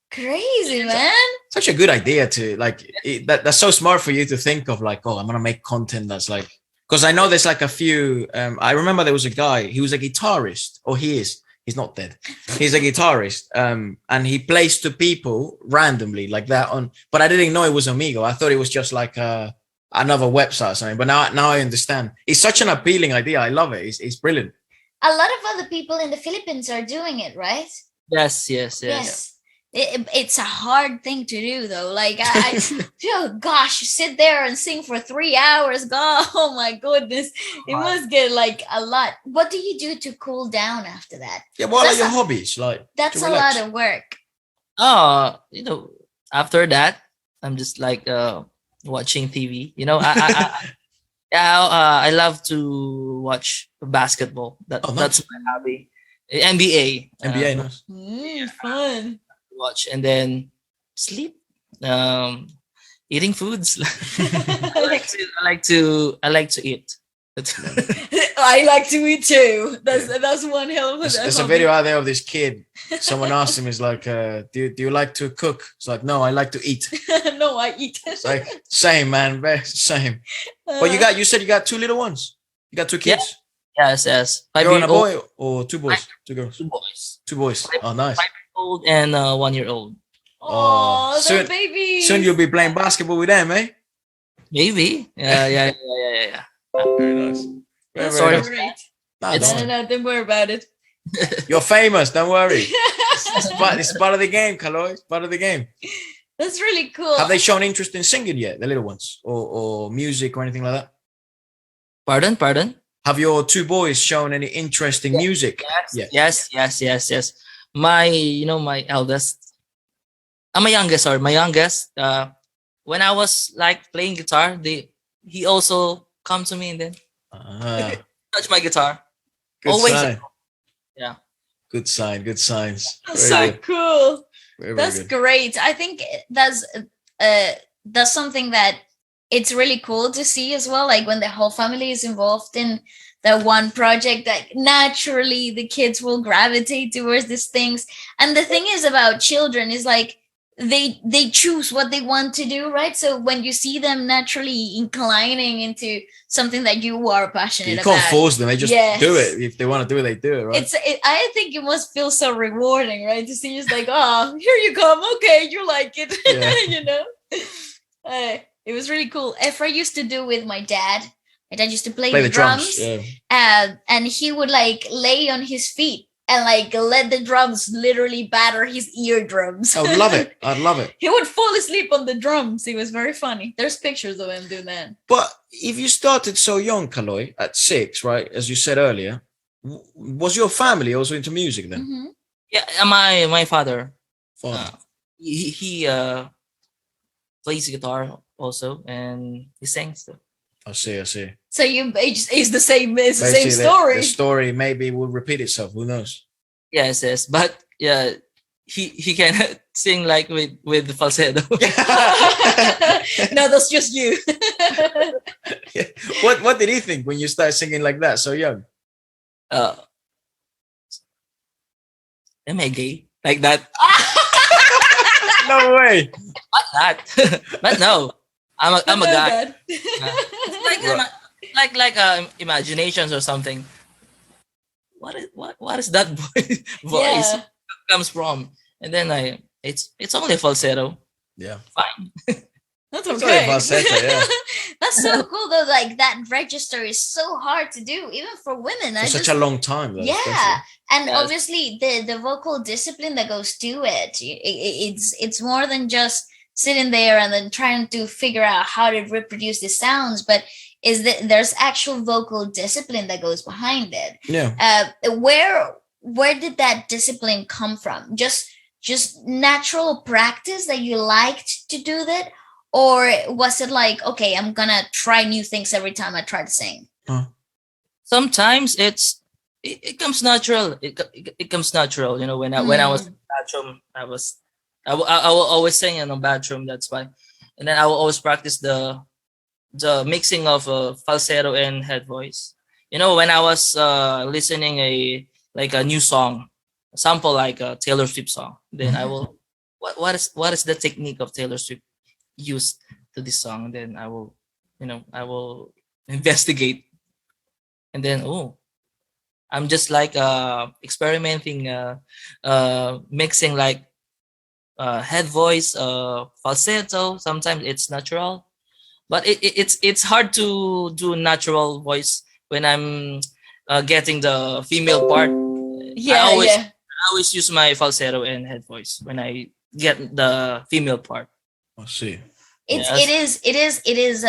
Crazy, man. Such a good idea to like that's so smart for you to think of, like, oh, I'm gonna make content that's like, because I know there's like a few I remember there was a guy, he was a guitarist, or he's not dead, he's a guitarist, and he plays to people randomly like that on, but I didn't know it was Amigo. I thought it was just like another website or something, but now I understand. It's such an appealing idea. I love it. It's brilliant. A lot of other people in the Philippines are doing it, right? Yes. Yes. It's a hard thing to do, though. Like, oh gosh, you sit there and sing for 3 hours. God, oh my goodness. It must get like a lot. What do you do to cool down after that? Yeah, what are That's your a- hobbies? Like, That's to a relax? lot of work. You know, after that, I'm just like watching TV. You know, I love to watch basketball. Oh, That's nice. my hobby. NBA. NBA, nice. Fun. Watch and then sleep. Eating foods. I like to eat. I like to eat too. That's one hell of a There's a video out there of this kid. Someone asked him, "Is like, do you like to cook?" It's like, "No, I like to eat." No, I eat. It's like same, man, same. But you said you got 2 little ones. You got 2 kids. Yes. Girl and a 5-year-old, boy, or 2 boys, 2 girls, 2 boys. 2 boys. Oh, nice. 5-year-old and 1-year-old. Oh, soon- they're babies. Soon you'll be playing basketball with them, eh? Maybe. Yeah. Very nice. Very, That's Sorry. nice. great. Nah, It's- don't worry. No, don't worry about it. You're famous. Don't worry. It's part of the game, Caloy. It's part of the game. That's really cool. Have they shown interest in singing yet, the little ones, or music or anything like that? Pardon? Have your 2 boys shown any interest in music? Yeah. Yes. My eldest, my youngest, when I was like playing guitar, he also come to me and then Ah, touch my guitar. good Always. sign. Yeah. Good sign. Good signs. That's Very so good. cool. Very, very That's good. great. I think that's something that it's really cool to see as well. Like when the whole family is involved in the one project, that naturally the kids will gravitate towards these things. And the thing is about children is like they choose what they want to do, right? So when you see them naturally inclining into something that you are passionate You can't about, force them. They just Yes. do it. If they want to do it, they do it, right? I think it must feel so rewarding, right? To see just like, oh, here you come. Okay, you like it. Yeah. You know? It was really cool. Efra used to do with my dad. My dad used to play Play the the drums. drums. Yeah. And he would like lay on his feet and like let the drums literally batter his eardrums. I would love it. I'd love it. He would fall asleep on the drums. It was very funny. There's pictures of him doing that. But if you started so young, Caloy, at 6, right, as you said earlier, was your family also into music then? Mm-hmm. Yeah, my father. Father. He plays guitar also, and he sings too. I see. So it's the same. It's the Basically, same story. The story maybe will repeat itself. Who knows? Yes, but yeah, he can sing like with falsetto. No, that's just you. Yeah. What did he think when you started singing like that so young? Am I gay? Like that? No way. Not that. But no, I'm a guy. God. Like imaginations or something. What is that voice Yeah. comes from? And then it's only a falsetto. Yeah. Fine. That's It's okay. only falsetto, yeah. That's so cool though. Like that register is so hard to do, even for women. For such a long time, though. Yeah, especially. and Yes. obviously the vocal discipline that goes to it, it's more than just sitting there and then trying to figure out how to reproduce the sounds, but is that there's actual vocal discipline that goes behind it. Yeah. Where did that discipline come from? Just natural practice that you liked to do that, or was it like, okay, I'm gonna try new things every time I try to sing? Sometimes it comes natural. It comes natural. You know, when I was in the bathroom, I will always sing in the bathroom. That's why, and then I will always practice the mixing of falsetto and head voice. You know, when I was listening a new song, a sample like a Taylor Swift song, then I will what is the technique of Taylor Swift used to this song? Then I will investigate, and then I'm just like experimenting, mixing like head voice, falsetto. Sometimes it's natural, but it's hard to do natural voice when I'm getting the female part. Yeah, I always use my falsetto and head voice when I get the female part. I see. It is.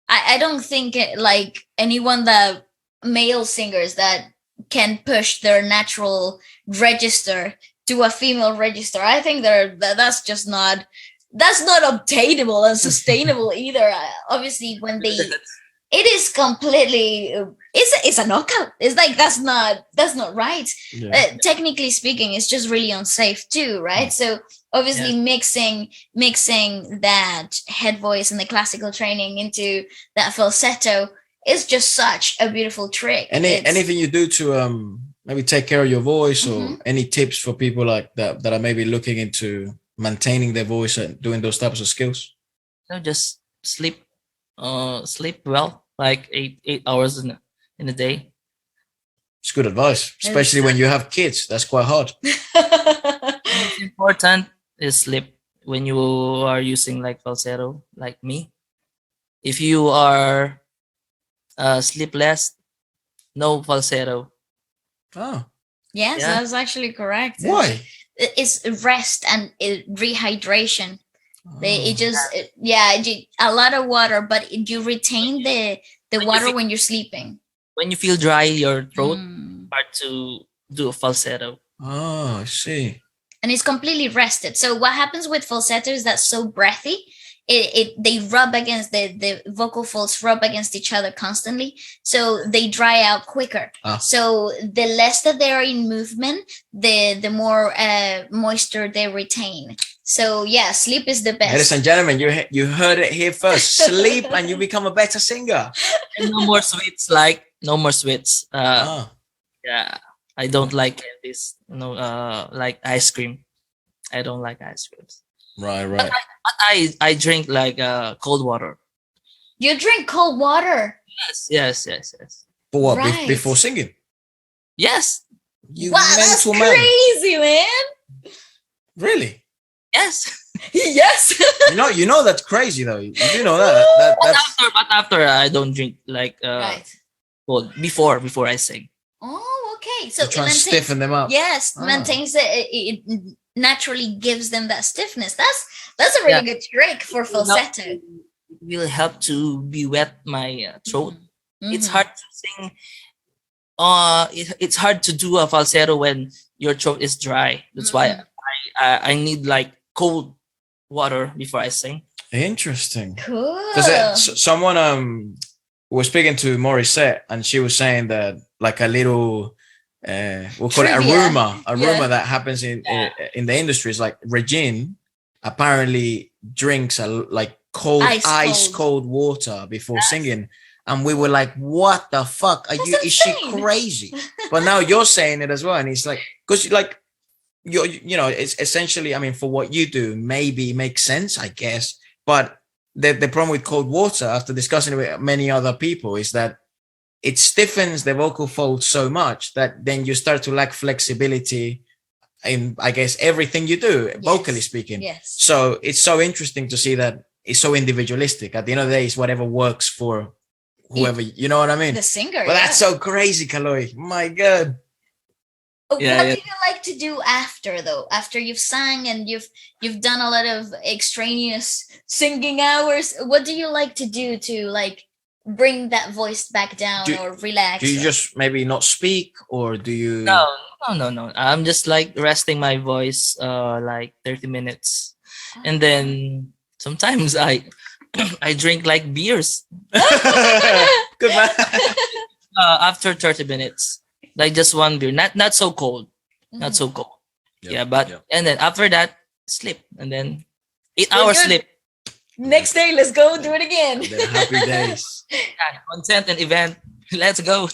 I don't think like anyone that male singers that can push their natural register to a female register. I think that's just not obtainable and sustainable either. Obviously, when they, it is completely, it's a knockout. It's like that's not right. Yeah. Technically speaking, it's just really unsafe too, right? So obviously mixing that head voice and the classical training into that falsetto is just such a beautiful trick. Anything you do to maybe take care of your voice, or any tips for people like that are maybe looking into maintaining their voice and doing those types of skills? Just sleep well, like 8 hours in a day. It's good advice, especially when you have kids. That's quite hard. Most important is sleep when you are using like falsetto, like me. If you are sleepless, no falsetto. Oh, Yes, Yeah. that's actually correct. why? It's rest and rehydration. Oh. A lot of water, but you retain the When you water feel- when you're sleeping. When you feel dry, your throat Mm. hard to do a falsetto. Oh, I see. And it's completely rested. So what happens with falsetto is that's so breathy. They rub against the vocal folds rub against each other constantly, so they dry out quicker. So the less that they are in movement, the more moisture they retain. So yeah, sleep is the best. Ladies and gentlemen, you heard it here first. Sleep and you become a better singer. And no more sweets. No more sweets. Yeah, I don't like this. Like ice cream. I don't like ice creams. Right. But I drink like cold water. You drink cold water. Yes. For what? Right. Before singing? Yes. You Wow, that's mental man. crazy, man. Really? Yes. Yes. You know that's crazy though. You do know that. But after I don't drink like Right. cold before I sing. Oh, Okay, so to try and stiffen them up. yes, Ah. maintains it naturally gives them that stiffness. That's a Yeah. really good trick for It will falsetto. it will help to be wet my throat. It's Mhm. hard to sing. It's hard to do a falsetto when your throat is dry. That's why Mhm. I need like cold water before I sing. Interesting. Cool. Because someone was speaking to Morissette, and she was saying that like a little we'll call it a Trivia. rumor Yeah. that happens in the industry is like Regine apparently drinks like ice cold water before singing, and we were like, what the fuck are That's you? Is she insane. crazy? But now you're saying it as well, and it's like, because like it's essentially, I mean, for what you do, maybe it makes sense, I guess. But the problem with cold water, after discussing it with many other people, is that it stiffens the vocal folds so much that then you start to lack flexibility in, I guess, everything you do, vocally speaking. Yes. So it's so interesting to see that it's so individualistic. At the end of the day, it's whatever works for whoever, you know what I mean? The singer. But that's so crazy, Caloy. My God. What Yeah, do you like to do after, though? After you've sang and you've done a lot of extraneous singing hours, what do you like to do to like bring that voice back down or relax? Do you just maybe not speak, or do you? No. I'm just like resting my voice like 30 minutes. And then sometimes I I drink like beers Good man. after 30 minutes. Like just one beer. Not so cold. Not so cold. And then after that, sleep. And then 8 hours good. sleep. Next day, let's go do it again. The happy days. Yeah, content and event. Let's go.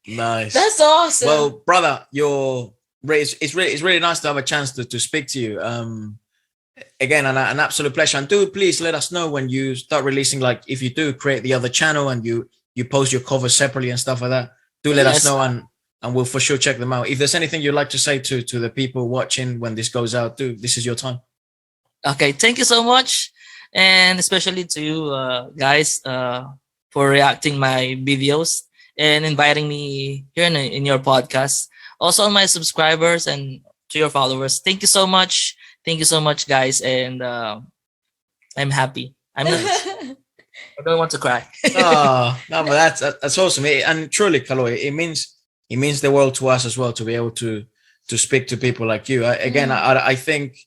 Nice. That's awesome. Well, brother, it's really nice to have a chance to speak to you. Again, an absolute pleasure. And do please let us know when you start releasing, like if you do create the other channel and you post your covers separately and stuff like that. Do let us know, and we'll for sure check them out. If there's anything you'd like to say to the people watching when this goes out, this is your time. Okay, thank you so much. And especially to you guys for reacting my videos and inviting me here in your podcast. Also my subscribers and to your followers. Thank you so much. Thank you so much, guys. And I'm happy. I don't want to cry. Oh, no, but that's awesome. And truly, Caloy, it means the world to us as well to be able to speak to people like you. I think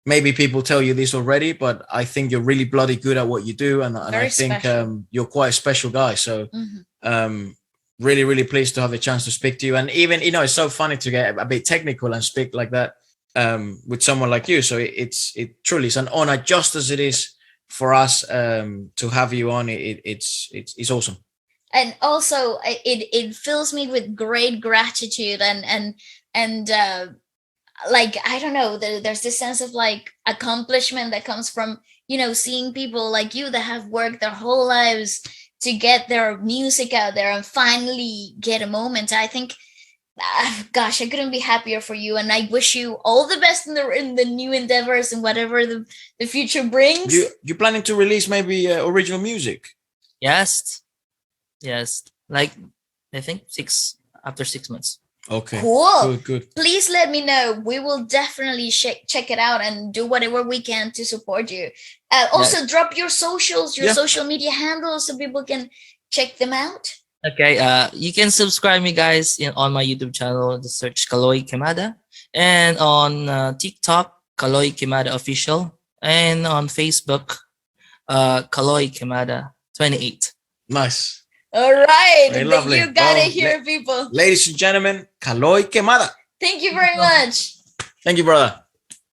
maybe people tell you this already, but I think you're really bloody good at what you do, and I think you're quite a special guy. So, really, really pleased to have the chance to speak to you. And even it's so funny to get a bit technical and speak like that with someone like you. So it truly is an honor, just as it is for us to have you on. It's awesome. And also, it fills me with great gratitude and like, I don't know, there's this sense of like accomplishment that comes from seeing people like you that have worked their whole lives to get their music out there and finally get a moment. I think, gosh, I couldn't be happier for you, and I wish you all the best in the new endeavors and whatever the future brings. You planning to release maybe original music? Yes. Like I think after 6 months. Okay. Cool. Good. Please let me know. We will definitely check it out and do whatever we can to support you. Also, drop your socials, your social media handles, so people can check them out. Okay. You can subscribe me, guys, on my YouTube channel. Just search Caloy Quemada, and on TikTok, Caloy Quemada Official, and on Facebook, Caloy Quemada 28. Nice. All right. Very lovely. You gotta hear, people. Ladies and gentlemen, Caloy Quemada. Thank you very much. Thank you, brother.